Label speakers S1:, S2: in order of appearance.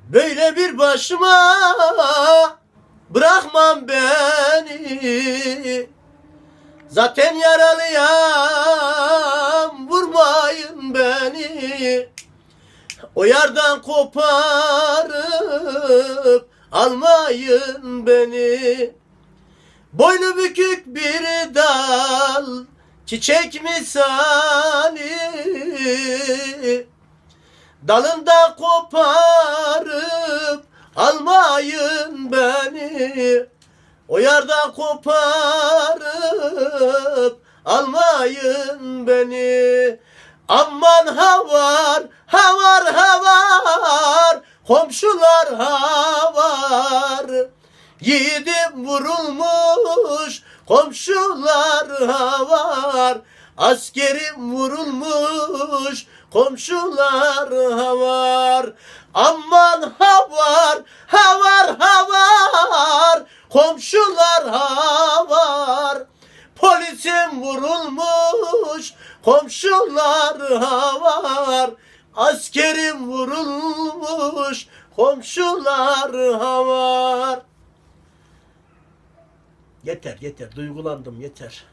S1: Böyle bir başıma bırakmam beni. Zaten yaralıyam, vurmayın beni. O yardan koparıp almayın beni. Boynu bükük bir dal, çiçek misali. Dalından koparıp almayın beni. O yardan koparıp almayın beni. Aman havar, havar, havar, komşular havar. Yiğidim vurulmuş, komşular havar. Askerim vurulmuş, komşular havar. Aman havar, havar, havar, komşular havar. Polisim vurulmuş, komşular havar. Askerim vurulmuş, komşular havar. Yeter, yeter. Duygulandım, yeter.